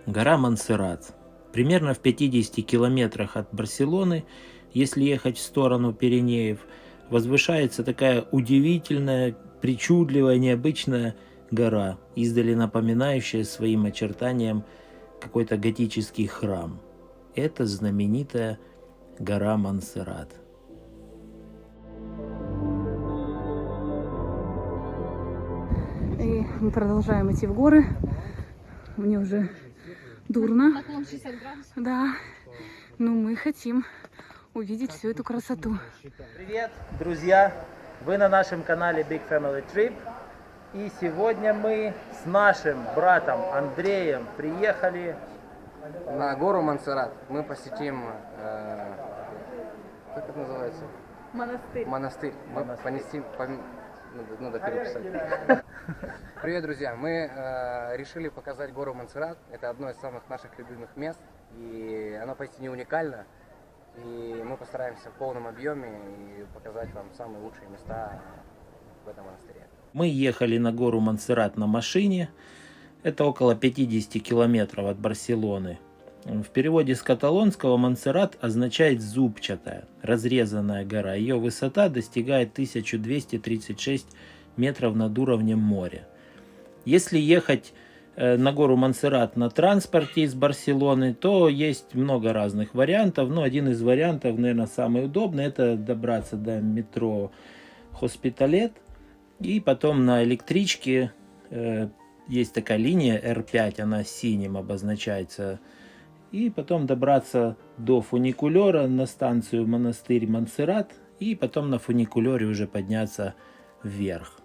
Гора Монсеррат. Примерно в 50 километрах от Барселоны, если ехать в сторону Пиренеев, возвышается такая удивительная, причудливая, необычная гора, издали напоминающая своим очертанием какой-то готический храм. Это знаменитая гора Монсеррат. И мы продолжаем идти в горы. Мне уже дурно. Наклон 60 градусов. Да. Но мы хотим увидеть всю эту красоту. Привет, друзья! Вы на нашем канале Big Family Trip. И сегодня мы с нашим братом Андреем приехали На гору Монсеррат мы посетим, как это называется? Монастырь. Монастырь. Мы надо переписать. Привет, друзья! Мы решили показать гору Монсеррат. Это одно из самых наших любимых мест. И оно поистине уникально. И мы постараемся в полном объеме и показать вам самые лучшие места в этом монастыре. Мы ехали на гору Монсеррат на машине. Это около 50 километров от Барселоны. В переводе с каталонского Монсеррат означает зубчатая, разрезанная гора. Ее высота достигает 1236 метров над уровнем моря. Если ехать на гору Монсеррат на транспорте из Барселоны, то есть много разных вариантов. Но один из вариантов, наверное, самый удобный, это добраться до метро Хоспиталет. И потом на электричке есть такая линия R5, она синим обозначается. И потом добраться до фуникулера на станцию монастырь Монсеррат. И потом на фуникулере уже подняться вверх.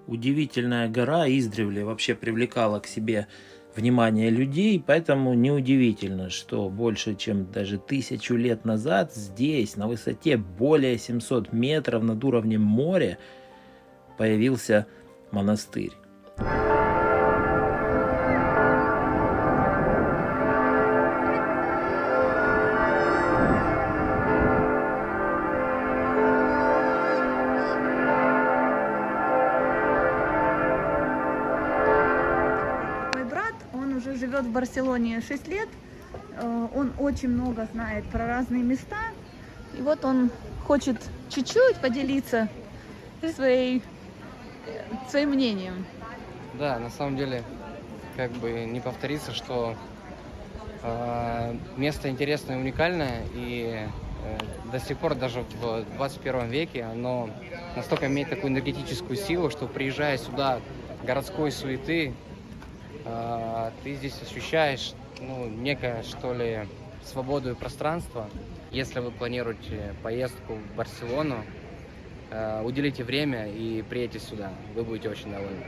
Удивительная гора издревле вообще привлекала к себе внимание людей, поэтому неудивительно, что больше чем даже 1000 лет назад здесь, на высоте более 700 метров над уровнем моря, появился монастырь. Живет в Барселоне 6 лет, он очень много знает про разные места, и вот он хочет чуть-чуть поделиться своим мнением. Да, на самом деле, как бы не повториться, что место интересное и уникальное, и до сих пор даже в 21 веке оно настолько имеет такую энергетическую силу, что приезжая сюда городской суеты, ты здесь ощущаешь, некое, что ли, свободу и пространство. Если вы планируете поездку в Барселону, уделите время и приедьте сюда. Вы будете очень довольны.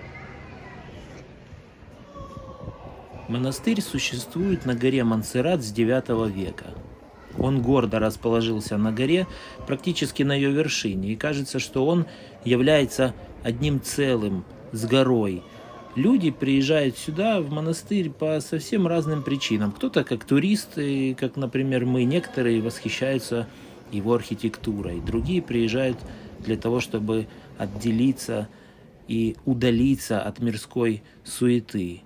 Монастырь существует на горе Монсеррат с 9 века. Он гордо расположился на горе, практически на ее вершине, и кажется, что он является одним целым с горой. Люди приезжают сюда, в монастырь, по совсем разным причинам. Кто-то как туристы, как, например, мы. Некоторые восхищаются его архитектурой. Другие приезжают для того, чтобы отделиться и удалиться от мирской суеты.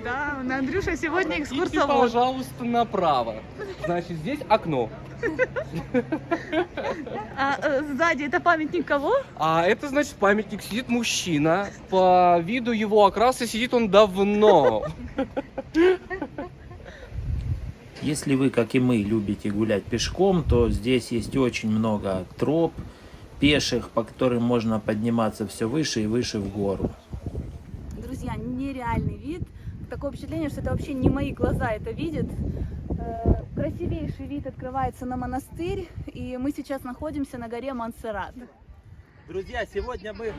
Да, Андрюша сегодня Идите, экскурсовод. пожалуйста, направо. Значит, здесь окно. А сзади это памятник кого? А это значит памятник, сидит мужчина. По виду его окраса сидит он давно. Если вы, как и мы, любите гулять пешком, то здесь есть очень много троп пеших, по которым можно подниматься все выше и выше в гору. Друзья, нереальный вид. Такое впечатление, что это вообще не мои глаза это видят. Красивейший вид открывается на монастырь, и мы сейчас находимся на горе Монсеррат. Друзья, сегодня мы...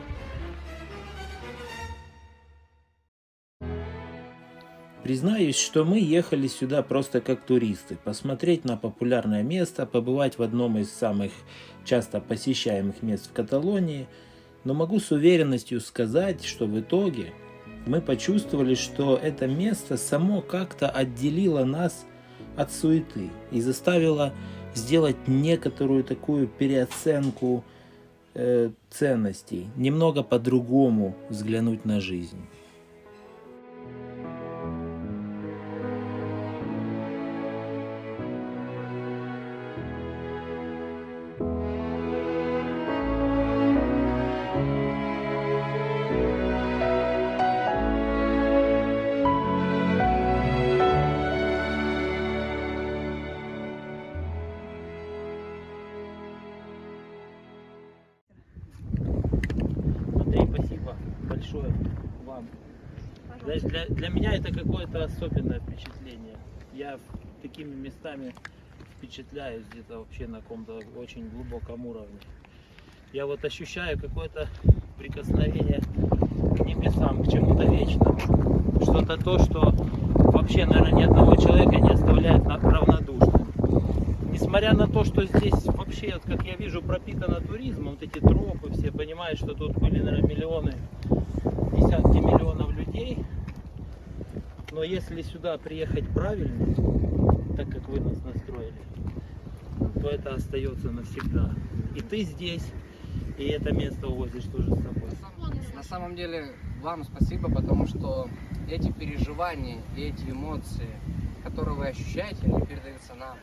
Признаюсь, что мы ехали сюда просто как туристы, посмотреть на популярное место, побывать в одном из самых часто посещаемых мест в Каталонии, но могу с уверенностью сказать, что в итоге мы почувствовали, что это место само как-то отделило нас от суеты и заставило сделать некоторую такую переоценку ценностей, немного по-другому взглянуть на жизнь. Андрей, спасибо большое вам. Для меня это какое-то особенное впечатление. Я такими местами впечатляюсь где-то вообще на каком-то очень глубоком уровне. Я вот ощущаю какое-то прикосновение к небесам, к чему-то вечному. Что-то то, что вообще, наверное, ни одного человека не оставляет равнодушным. Несмотря на то, что здесь вообще, вот как я вижу, пропитано туризмом, вот эти тропы, все понимают, что тут были, наверное, миллионы, десятки миллионов людей. Но если сюда приехать правильно, так как вы нас настроили, то это остается навсегда. И ты здесь, и это место увозишь тоже с собой. На самом деле, вам спасибо, потому что эти переживания и эти эмоции, которые вы ощущаете, они передаются нам.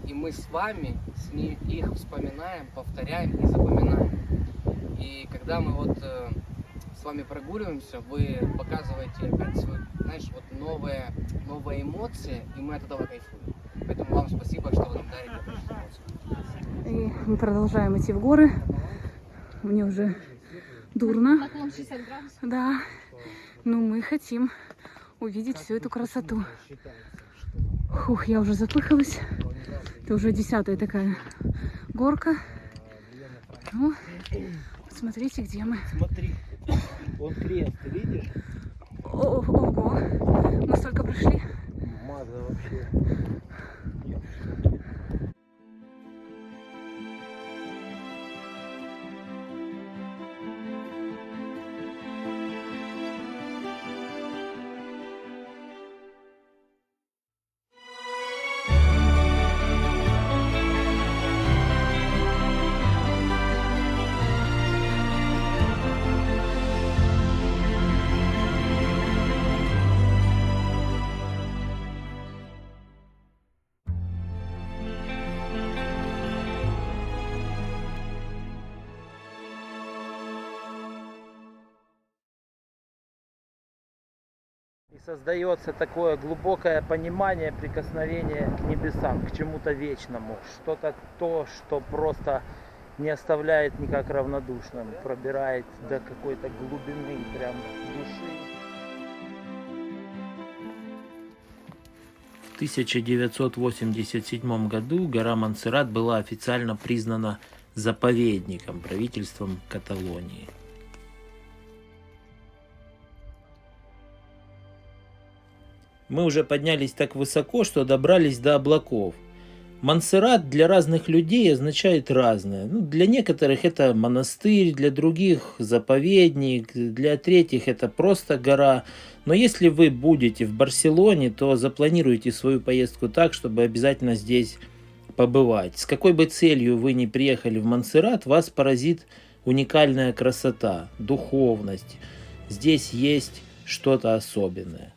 И мы с вами их вспоминаем, повторяем и запоминаем. И когда мы вот с вами прогуливаемся, вы показываете опять свои, знаешь, вот новые эмоции, и мы от этого кайфуем. Поэтому вам спасибо, что вы нам дарите эти эмоции. И мы продолжаем идти в горы. Мне уже дурно. Наклон 60 градусов. Да. Но мы хотим увидеть всю эту красоту. Фух, я уже запыхалась. Это уже 10-я такая горка. Ну, смотрите, где мы. Смотри, вон крест, видишь? Ого, мы столько прошли. Маза вообще. И создается такое глубокое понимание, прикосновение к небесам, к чему-то вечному. Что-то то, что просто не оставляет никак равнодушным, пробирает до какой-то глубины прям души. В 1987 году гора Монсеррат была официально признана заповедником правительством Каталонии. Мы уже поднялись так высоко, что добрались до облаков. Монсеррат для разных людей означает разное. Для некоторых это монастырь, для других заповедник, для третьих это просто гора. Но если вы будете в Барселоне, то запланируйте свою поездку так, чтобы обязательно здесь побывать. С какой бы целью вы ни приехали в Монсеррат, вас поразит уникальная красота, духовность. Здесь есть что-то особенное.